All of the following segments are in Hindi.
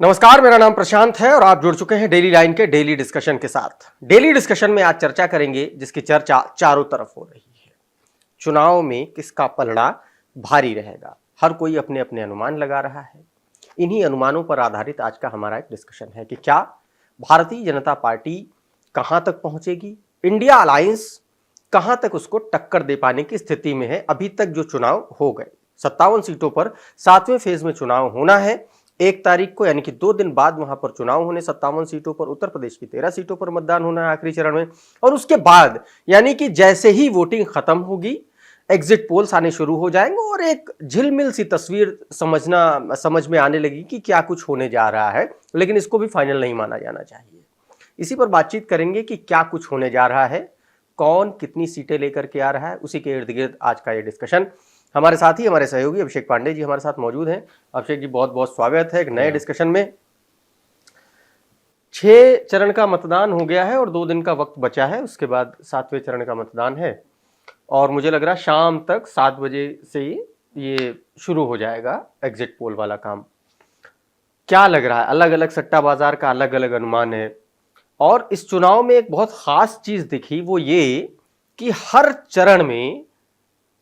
नमस्कार, मेरा नाम प्रशांत है और आप जुड़ चुके हैं डेली लाइन के डेली डिस्कशन के साथ। डेली डिस्कशन में आज चर्चा करेंगे जिसकी चर्चा चारों तरफ हो रही है। चुनाव में किसका पलड़ा भारी रहेगा, हर कोई अपने अपने अनुमान लगा रहा है। इन्हीं अनुमानों पर आधारित आज का हमारा एक डिस्कशन है कि क्या भारतीय जनता पार्टी कहां तक पहुंचेगी, इंडिया अलायंस कहां तक उसको टक्कर दे पाने की स्थिति में है। अभी तक जो चुनाव हो गए 57 सीटों पर 7वें फेज में चुनाव होना है 1 तारीख को, यानी कि 2 दिन बाद वहां पर चुनाव होने 57 सीटों पर। उत्तर प्रदेश की 13 सीटों पर मतदान होना है आखिरी चरण में, और उसके बाद यानी कि जैसे ही वोटिंग खत्म होगी एग्जिट पोल्स आने शुरू हो जाएंगे और एक झिलमिल सी तस्वीर समझ में आने लगी कि क्या कुछ होने जा रहा है, लेकिन इसको भी फाइनल नहीं माना जाना चाहिए। इसी पर बातचीत करेंगे कि क्या कुछ होने जा रहा है, कौन कितनी सीटें लेकर के आ रहा है, उसी के इर्द गिर्द आज का ये डिस्कशन। हमारे साथ ही हमारे सहयोगी अभिषेक पांडे जी हमारे साथ मौजूद हैं। अभिषेक जी, बहुत बहुत स्वागत है एक नए डिस्कशन में। 6 चरण का मतदान हो गया है और 2 दिन का वक्त बचा है, उसके बाद 7वें चरण का मतदान है और मुझे लग रहा है शाम तक 7 बजे से ये शुरू हो जाएगा एग्जिट पोल वाला काम। क्या लग रहा है, अलग अलग सट्टा बाजार का अलग अलग अनुमान है और इस चुनाव में एक बहुत खास चीज दिखी, वो ये कि हर चरण में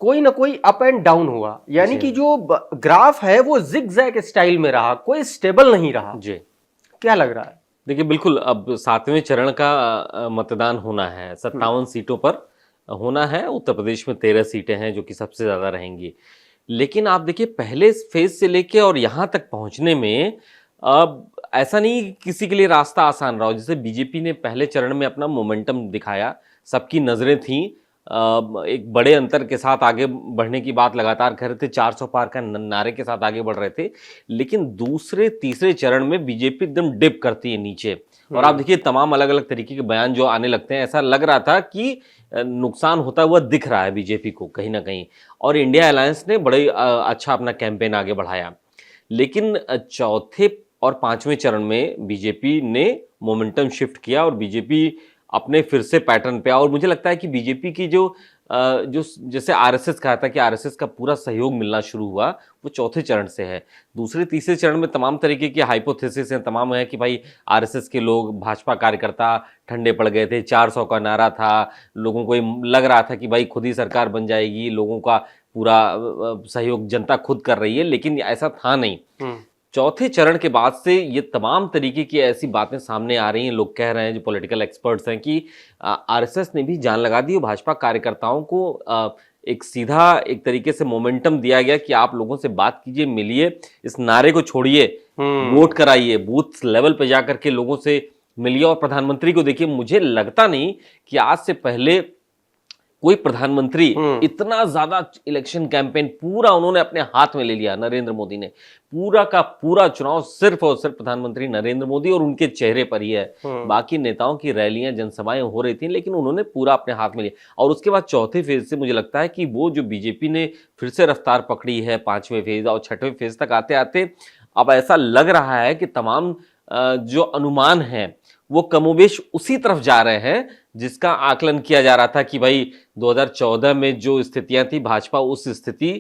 कोई ना कोई अप एंड डाउन हुआ, यानी कि जो ग्राफ है वो जिगजैग स्टाइल में रहा, कोई स्टेबल नहीं रहा जी। क्या लग रहा है? देखिए, बिल्कुल अब 7वें चरण का मतदान होना है, 57 सीटों पर होना है। उत्तर प्रदेश में 13 सीटें हैं जो कि सबसे ज्यादा रहेंगी। लेकिन आप देखिए, पहले फेज से लेके और यहाँ तक पहुंचने में अब ऐसा नहीं किसी के लिए रास्ता आसान रहा हो। जैसे बीजेपी ने पहले चरण में अपना मोमेंटम दिखाया, सबकी नजरें थीं, एक बड़े अंतर के साथ आगे बढ़ने की बात लगातार कर रहे थे, 400 पार का नारे के साथ आगे बढ़ रहे थे। लेकिन दूसरे तीसरे चरण में बीजेपी एकदम डिप करती है नीचे और आप देखिए तमाम अलग अलग तरीके के बयान जो आने लगते हैं, ऐसा लग रहा था कि नुकसान होता हुआ दिख रहा है बीजेपी को कहीं ना कहीं। और इंडिया अलायंस ने बड़े अच्छा अपना कैंपेन आगे बढ़ाया। लेकिन चौथे और 5वें चरण में बीजेपी ने मोमेंटम शिफ्ट किया और बीजेपी अपने फिर से पैटर्न पे। और मुझे लगता है कि बीजेपी की जो जैसे आरएसएस कहा था कि आरएसएस का पूरा सहयोग मिलना शुरू हुआ, वो चौथे चरण से है। दूसरे तीसरे चरण में तमाम तरीके की हाइपोथेसिस हैं, तमाम है कि भाई आरएसएस के लोग, भाजपा कार्यकर्ता ठंडे पड़ गए थे, 400 का नारा था, लोगों को लग रहा था कि भाई खुद ही सरकार बन जाएगी, लोगों का पूरा सहयोग जनता खुद कर रही है, लेकिन ऐसा था नहीं। चौथे चरण के बाद से ये तमाम तरीके की ऐसी बातें सामने आ रही हैं, लोग कह रहे हैं, जो पॉलिटिकल एक्सपर्ट्स हैं, कि आरएसएस ने भी जान लगा दी और भाजपा कार्यकर्ताओं को एक सीधा एक तरीके से मोमेंटम दिया गया कि आप लोगों से बात कीजिए, मिलिए, इस नारे को छोड़िए, वोट कराइए, बूथ लेवल पे जाकर के लोगों से मिलिए। और प्रधानमंत्री को देखिए, मुझे लगता नहीं कि आज से पहले कोई प्रधानमंत्री इतना ज्यादा इलेक्शन कैंपेन पूरा उन्होंने अपने हाथ में ले लिया। नरेंद्र मोदी ने पूरा का पूरा चुनाव सिर्फ और सिर्फ प्रधानमंत्री नरेंद्र मोदी और उनके चेहरे पर ही है। बाकी नेताओं की रैलियां, जनसभाएं हो रही थी, लेकिन उन्होंने पूरा अपने हाथ में लिया। और उसके बाद चौथे फेज से मुझे लगता है कि वो जो बीजेपी ने फिर से रफ्तार पकड़ी है 5वें फेज और 6वें फेज तक आते आते अब ऐसा लग रहा है कि तमाम जो अनुमान है वो कमोबेश उसी तरफ जा रहे हैं जिसका आकलन किया जा रहा था कि भाई 2014 में जो स्थितियां थी, भाजपा उस स्थिति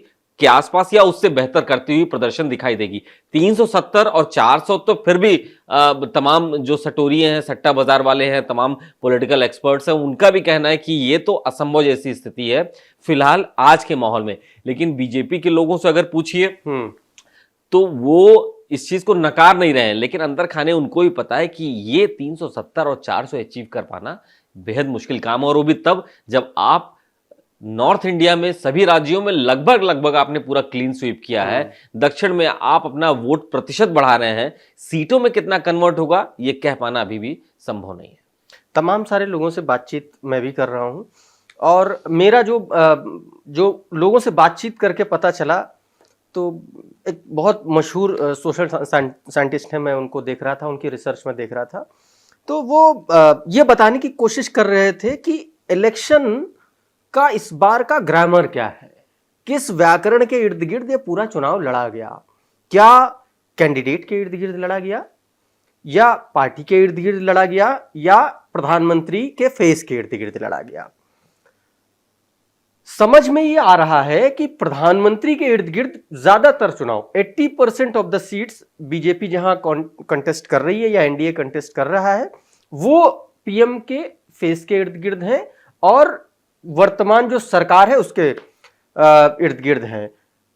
के आसपास या उससे बेहतर करती हुई प्रदर्शन दिखाई देगी। 370 और 400 तो फिर भी तमाम जो सटोरिये हैं, सट्टा बाजार वाले हैं, तमाम पॉलिटिकल एक्सपर्ट्स हैं, उनका भी कहना है कि ये तो असंभव जैसी स्थिति है फिलहाल आज के माहौल में। लेकिन बीजेपी के लोगों से अगर पूछिए तो वो इस चीज को नकार नहीं रहे हैं, लेकिन अंदर खाने उनको भी पता है कि ये 370 और 400 अचीव कर पाना बेहद मुश्किल काम है। और वो भी तब जब आप नॉर्थ इंडिया में सभी राज्यों में लगभग आपने पूरा क्लीन स्वीप किया है, दक्षिण में आप अपना वोट प्रतिशत बढ़ा रहे हैं, सीटों में कितना कन्वर्ट होगा ये कह पाना अभी भी संभव नहीं है। तमाम सारे लोगों से बातचीत मैं भी कर रहा हूं और मेरा जो लोगों से बातचीत करके पता चला, तो एक बहुत मशहूर सोशल साइंटिस्ट है, मैं उनको देख रहा था, उनकी रिसर्च में देख रहा था, तो वो ये बताने की कोशिश कर रहे थे कि इलेक्शन का इस बार का ग्रामर क्या है, किस व्याकरण के इर्द गिर्द ये पूरा चुनाव लड़ा गया। क्या कैंडिडेट के इर्द गिर्द लड़ा गया, या पार्टी के इर्द गिर्द लड़ा गया, या प्रधानमंत्री के फेस के इर्द गिर्द लड़ा गया। समझ में ये आ रहा है कि प्रधानमंत्री के इर्द गिर्द ज्यादातर चुनाव 80% ऑफ द सीट्स बीजेपी जहां कंटेस्ट कर रही है या एनडीए कंटेस्ट कर रहा है वो पीएम के फेस के इर्द गिर्द हैं और वर्तमान जो सरकार है उसके इर्द गिर्द हैं,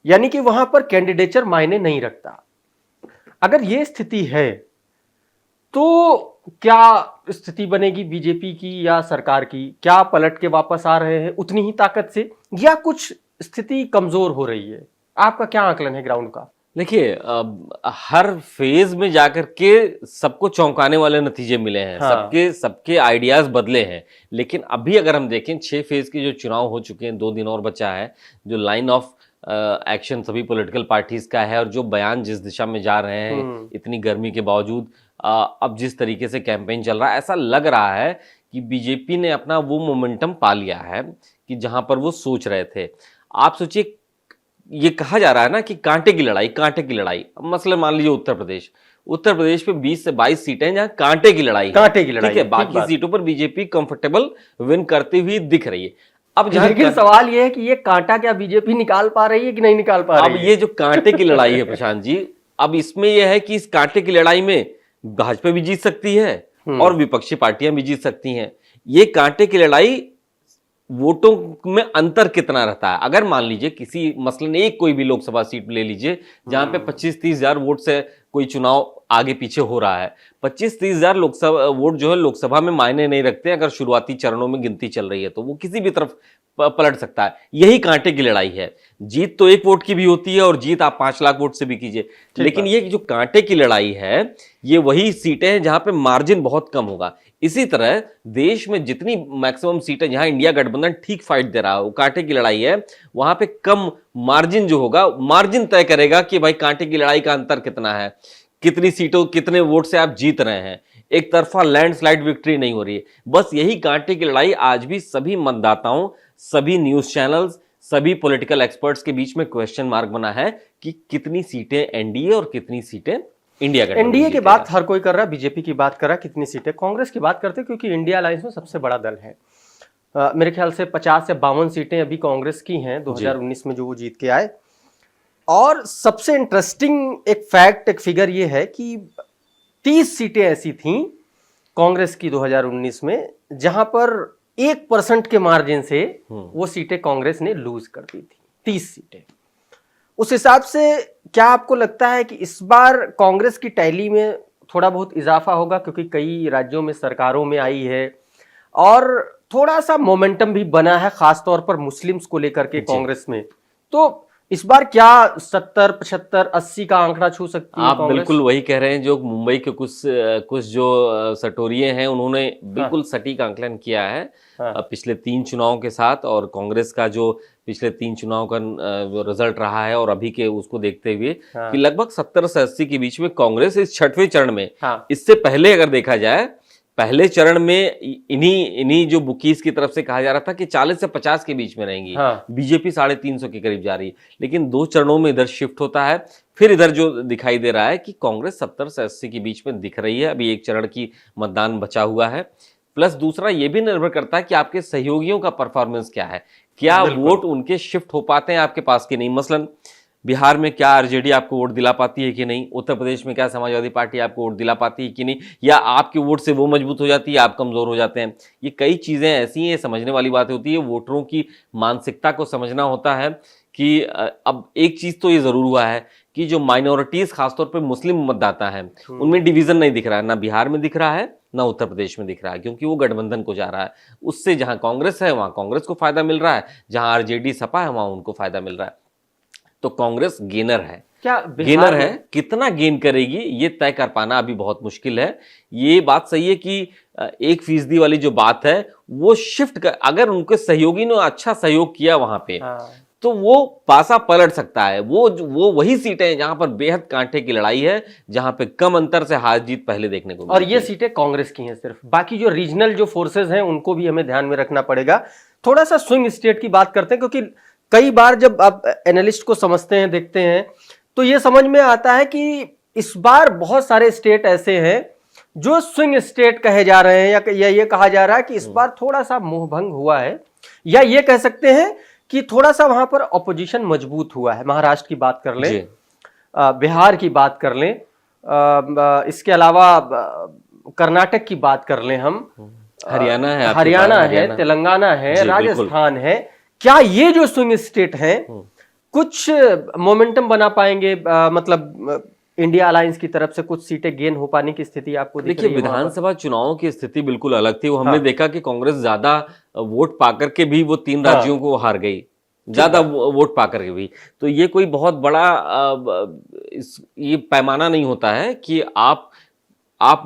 यानी कि वहां पर कैंडिडेचर मायने नहीं रखता। अगर ये स्थिति है तो क्या स्थिति बनेगी बीजेपी की या सरकार की? क्या पलट के वापस आ रहे हैं उतनी ही ताकत से या कुछ स्थिति कमजोर हो रही है? आपका क्या आकलन है ग्राउंड का? देखिए, हर फेज में जाकर के सबको चौंकाने वाले नतीजे मिले हैं। हाँ। सबके आइडियाज बदले हैं। लेकिन अभी अगर हम देखें 6 फेज के जो चुनाव हो चुके हैं, 2 दिन और बचा है, जो लाइन ऑफ एक्शन सभी पॉलिटिकल पार्टीज का है और जो बयान जिस दिशा में जा रहे हैं इतनी गर्मी के बावजूद, अब जिस तरीके से कैंपेन चल रहा है, ऐसा लग रहा है कि बीजेपी ने अपना वो मोमेंटम पा लिया है कि जहां पर वो सोच रहे थे। आप सोचिए, ये कहा जा रहा है ना कि कांटे की लड़ाई। मसलन मान लीजिए उत्तर प्रदेश पे 20 से 22 सीटें हैं जहां कांटे की लड़ाई ठीक है। बाकी सीटों पर बीजेपी कंफर्टेबल विन करती हुई दिख रही है। अब लेकिन सवाल ये है कि ये कांटा क्या बीजेपी निकाल पा रही है कि नहीं निकाल पा रही है? अब ये जो कांटे की लड़ाई है प्रशांत जी, अब इसमें यह है कि इस कांटे की लड़ाई में भाजपा भी जीत सकती है और विपक्षी पार्टियां भी जीत सकती हैं। ये कांटे की लड़ाई वोटों में अंतर कितना रहता है? अगर मान लीजिए किसी मसलन एक कोई भी लोकसभा सीट ले लीजिए जहां पे 25-30 हजार वोट से कोई चुनाव आगे पीछे हो रहा है। 25-30 हजार लोकसभा वोट जो है लोकसभा में मायने नहीं रखते। अगर शुरुआती चरणों में गिनती चल रही है तो वो किसी भी तरफ पलट सकता है। यही कांटे की लड़ाई है। जीत तो 1 वोट की भी होती है और जीत आप 5 लाख वोट से भी कीजिए, लेकिन ये जो कांटे की लड़ाई है ये वही सीटें हैं जहां पे मार्जिन बहुत कम होगा। इसी तरह देश में जितनी मैक्सिमम सीटें जहां इंडिया गठबंधन ठीक फाइट दे रहा है वो कांटे की लड़ाई है, वहां पे कम मार्जिन जो होगा, मार्जिन तय करेगा कि भाई कांटे की लड़ाई का अंतर कितना है, कितनी सीटों कितने वोट से आप जीत रहे हैं। एक तरफा लैंडस्लाइड विक्ट्री नहीं हो रही है। बस यही कांटे की लड़ाई आज भी सभी मतदाताओं, सभी न्यूज चैनल्स, सभी पॉलिटिकल एक्सपर्ट्स के बीच में क्वेश्चन मार्क बना है कि कितनी सीटें एनडीए और कितनी सीटें इंडिया गठबंधन। एनडीए की बात हर कोई कर रहा है, बीजेपी की बात कर रहा है, कितनी सीटें कांग्रेस की बात करते हैं क्योंकि इंडिया अलायंस में सबसे बड़ा दल है। मेरे ख्याल से 50 से 52 सीटें अभी कांग्रेस की हैं 2019 में जो वो जीत के आए। और सबसे इंटरेस्टिंग एक फैक्ट, एक फिगर ये है कि 30 सीटें ऐसी थीं कांग्रेस की 2019 में जहां पर 1% के मार्जिन से वो सीटें कांग्रेस ने लूज कर दी थी, 30 सीटें। उस हिसाब से क्या आपको लगता है कि इस बार कांग्रेस की टैली में थोड़ा बहुत इजाफा होगा क्योंकि कई राज्यों में सरकारों में आई है और थोड़ा सा मोमेंटम भी बना है खासतौर पर मुस्लिम्स को लेकर के कांग्रेस में, तो इस बार क्या 70, 75, 80 का आंकड़ा छू सकती है आप कांग्रेस? बिल्कुल वही कह रहे हैं जो मुंबई के कुछ जो सटोरिये हैं उन्होंने बिल्कुल सटीक आंकलन किया है पिछले 3 चुनावों के साथ। और कांग्रेस का जो पिछले 3 चुनाव का रिजल्ट रहा है और अभी के उसको देखते हुए कि लगभग 70 से 80 के बीच में कांग्रेस इस 6वें चरण में, इससे पहले अगर देखा जाए पहले चरण में इन्हीं जो बुकीज की तरफ से कहा जा रहा था कि 40 से 50 के बीच में रहेंगी। बीजेपी 350 के करीब जा रही है, लेकिन 2 चरणों में इधर शिफ्ट होता है। फिर इधर जो दिखाई दे रहा है कि कांग्रेस 70 से 80 के बीच में दिख रही है। अभी 1 चरण की मतदान बचा हुआ है। प्लस दूसरा ये भी निर्भर करता है कि आपके सहयोगियों का परफॉर्मेंस क्या है, क्या वोट उनके शिफ्ट हो पाते हैं आपके पास कि नहीं। मसलन बिहार में क्या आरजेडी आपको वोट दिला पाती है कि नहीं, उत्तर प्रदेश में क्या समाजवादी पार्टी आपको वोट दिला पाती है कि नहीं, या आपके वोट से वो मजबूत हो जाती है, आप कमजोर हो जाते हैं। ये कई चीजें ऐसी हैं, समझने वाली बात होती है। वोटरों की मानसिकता को समझना होता है कि अब एक चीज तो ये जरूर हुआ है कि जो माइनॉरिटीज खासतौर पर मुस्लिम मतदाता हैं उनमें डिवीजन नहीं दिख रहा है, ना बिहार में दिख रहा है ना उत्तर प्रदेश में दिख रहा है, क्योंकि वो गठबंधन को जा रहा है। उससे जहां कांग्रेस है वहां कांग्रेस को फायदा मिल रहा है, जहां आरजेडी सपा है वहां उनको फायदा मिल रहा है। तो कांग्रेस गेनर है। क्या गेनर है? कितना गेन करेगी ये तय कर पाना अभी बहुत मुश्किल है। ये बात सही है कि 1% वाली जो बात है वो शिफ्ट कर, अगर उनके सहयोगी ने अच्छा सहयोग किया वहां पे तो वो पासा पलट सकता है। वो वही सीटें हैं जहां पर बेहद कांटे की लड़ाई है, जहां पे कम अंतर से हार जीत पहले देखने को और ये सीटें कांग्रेस की हैं सिर्फ। बाकी जो रीजनल जो फोर्सेस हैं उनको भी हमें ध्यान में रखना पड़ेगा। थोड़ा सा स्विंग स्टेट की बात करते हैं क्योंकि कई बार जब आप एनालिस्ट को समझते हैं, देखते हैं, तो ये समझ में आता है कि इस बार बहुत सारे स्टेट ऐसे हैं जो स्विंग स्टेट कहे जा रहे हैं या ये कहा जा रहा है कि इस बार थोड़ा सा मोहभंग हुआ है, या ये कह सकते हैं कि थोड़ा सा वहां पर ऑपोजिशन मजबूत हुआ है। महाराष्ट्र की बात कर लें, जी। बिहार की बात कर लें, इसके अलावा कर्नाटक की बात कर लें हम, हरियाणा है, आपके हरियाणा पास, है, हरियाणा। तेलंगाना है, जी, बिल्कुल। राजस्थान है। क्या ये जो स्विंग स्टेट हैं कुछ मोमेंटम बना पाएंगे, मतलब इंडिया अलायंस की तरफ से कुछ सीटें गेन हो पाने की स्थिति आपको दिख देखिए, रही है वहां पर? विधानसभा चुनावों की स्थिति बिल्कुल अलग थी। वो हमने हाँ। देखा कि कांग्रेस ज्यादा वोट पाकर के भी वो 3 हाँ। राज्यों को हार गई, ज्यादा वोट पाकर के भी। तो ये कोई बहुत बड़ा ये पैमाना नहीं होता है कि आप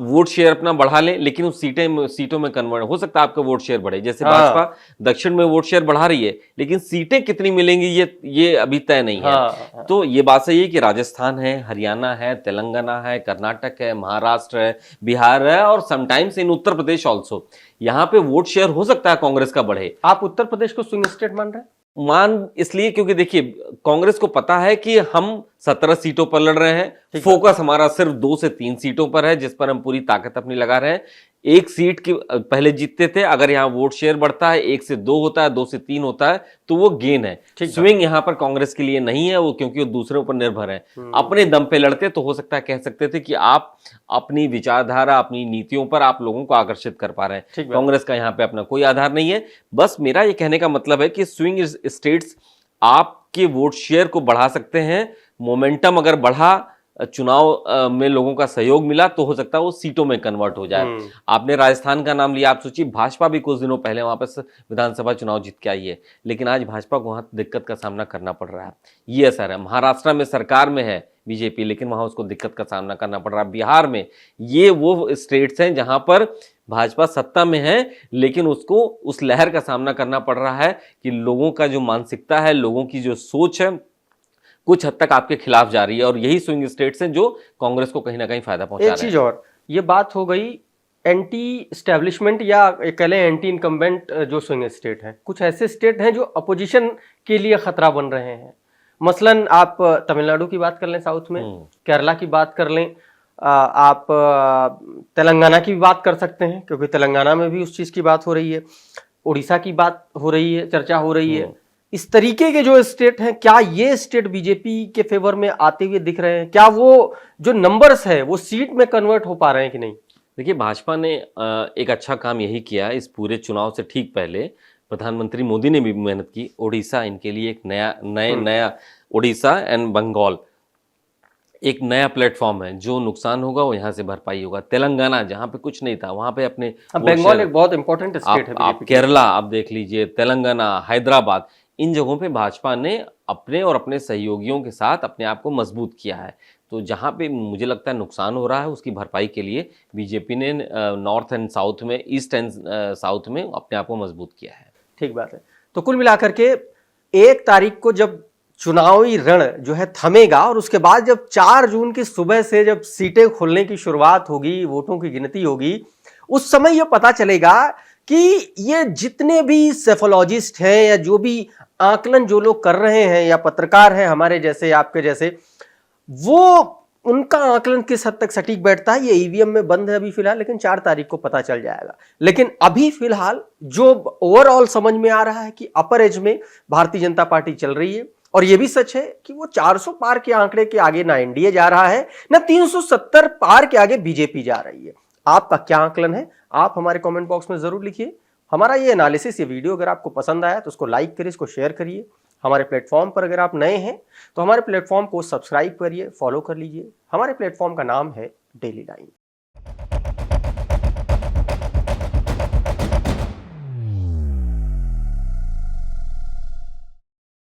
वोट शेयर अपना बढ़ा लें, लेकिन उस सीटों में कन्वर्ट हो सकता है आपका वोट शेयर बढ़े। जैसे हाँ। भाजपा दक्षिण में वोट शेयर बढ़ा रही है, लेकिन सीटें कितनी मिलेंगी ये अभी तय नहीं है। हाँ। तो ये बात सही है कि राजस्थान है, हरियाणा है, तेलंगाना है, कर्नाटक है, महाराष्ट्र है, बिहार है, और sometimes in Uttar Pradesh also, यहाँ पे वोट शेयर हो सकता है कांग्रेस का बढ़े। आप उत्तर प्रदेश को स्विंग स्टेट मान रहे हैं? मान इसलिए क्योंकि देखिए, कांग्रेस को पता है कि हम 17 सीटों पर लड़ रहे हैं, फोकस हमारा सिर्फ 2 से 3 सीटों पर है, जिस पर हम पूरी ताकत अपनी लगा रहे हैं। 1 सीट की पहले जीतते थे, अगर यहाँ वोट शेयर बढ़ता है, 1 से 2 होता है, 2 से 3 होता है, तो वो गेन है। स्विंग यहाँ पर कांग्रेस के लिए नहीं है, वो क्योंकि वो दूसरों पर निर्भर है। अपने दम पे लड़ते तो हो सकता है कह सकते थे कि आप अपनी विचारधारा, अपनी नीतियों पर आप लोगों को आकर्षित कर पा रहे हैं। कांग्रेस का यहाँ पे अपना कोई आधार नहीं है। बस मेरा ये कहने का मतलब है कि स्विंग स्टेट्स आपके वोट शेयर को बढ़ा सकते हैं। मोमेंटम अगर बढ़ा, चुनाव में लोगों का सहयोग मिला, तो हो सकता है वो सीटों में कन्वर्ट हो जाए। आपने राजस्थान का नाम लिया, आप सोचिए भाजपा भी कुछ दिनों पहले वहां पर विधानसभा चुनाव जीत के आई है, लेकिन आज भाजपा को वहां दिक्कत का सामना करना पड़ रहा है। ये असर है। महाराष्ट्र में सरकार में है बीजेपी, लेकिन वहां उसको दिक्कत का सामना करना पड़ रहा है। बिहार में, ये वो स्टेट्स हैं जहां पर भाजपा सत्ता में है, लेकिन उसको उस लहर का सामना करना पड़ रहा है कि लोगों का जो मानसिकता है, लोगों की जो सोच है, कुछ हद तक आपके खिलाफ जा रही है, और यही स्विंग स्टेट्स हैं जो कांग्रेस को कहीं ना कहीं फायदा पहुंचा रहे हैं। एक चीज और, ये बात हो गई एंटी स्टैब्लिशमेंट या कह लें एंटी इनकम्बेंट जो स्विंग स्टेट हैं। कुछ ऐसे स्टेट हैं जो अपोजिशन के लिए खतरा बन रहे हैं। मसलन आप तमिलनाडु की बात कर लें, साउथ में केरला की बात कर लें, आप तेलंगाना की भी बात कर सकते हैं, क्योंकि तेलंगाना में भी उस चीज की बात हो रही है, उड़ीसा की बात हो रही है, चर्चा हो रही है। इस तरीके के जो स्टेट हैं, क्या ये स्टेट बीजेपी के फेवर में आते हुए दिख रहे हैं? क्या वो जो नंबर्स है वो सीट में कन्वर्ट हो पा रहे हैं कि नहीं? देखिए, भाजपा ने एक अच्छा काम यही किया। इस पूरे चुनाव से ठीक पहले प्रधानमंत्री मोदी ने भी मेहनत की। ओडिशा इनके लिए एक नया ओडिशा एंड बंगाल एक नया प्लेटफॉर्म है। जो नुकसान होगा वो यहाँ से भरपाई होगा। तेलंगाना जहाँ पे कुछ नहीं था, वहाँ पे अपने बंगाल एक बहुत इंपॉर्टेंट स्टेट है। आप केरला आप देख लीजिए, तेलंगाना, हैदराबाद, इन जगहों पे भाजपा ने अपने और अपने सहयोगियों के साथ अपने आप को मजबूत किया है। तो जहाँ पे मुझे लगता है नुकसान हो रहा है, उसकी भरपाई के लिए बीजेपी ने नॉर्थ एंड साउथ में, ईस्ट एंड साउथ में अपने आप को मजबूत किया है। ठीक बात है। तो कुल मिलाकर के 1 तारीख को जब चुनावी रण जो है थमेगा, और उसके बाद जब 4 जून की सुबह से जब सीटें खुलने की शुरुआत होगी, वोटों की गिनती होगी, उस समय यह पता चलेगा कि ये जितने भी सेफोलॉजिस्ट हैं या जो भी आकलन जो लोग कर रहे हैं, या पत्रकार हैं हमारे जैसे, आपके जैसे, वो उनका आकलन किस हद तक सटीक बैठता है, ये ईवीएम में बंद है अभी फिलहाल, लेकिन 4 तारीख को पता चल जाएगा। लेकिन अभी फिलहाल जो ओवरऑल समझ में आ रहा है कि अपर एज में भारतीय जनता पार्टी चल रही है, और यह भी सच है कि वो 400 पार के आंकड़े के आगे ना एनडीए जा रहा है, ना 370 पार के आगे बीजेपी जा रही है। आपका क्या आकलन है? आप हमारे कमेंट बॉक्स में जरूर लिखिए। हमारा ये एनालिसिस, ये वीडियो अगर आपको पसंद आया तो उसको लाइक करिए, इसको शेयर करिए। हमारे प्लेटफॉर्म पर अगर आप नए हैं तो हमारे प्लेटफॉर्म को सब्सक्राइब करिए, फॉलो कर लीजिए। हमारे प्लेटफॉर्म का नाम है डेली लाइन।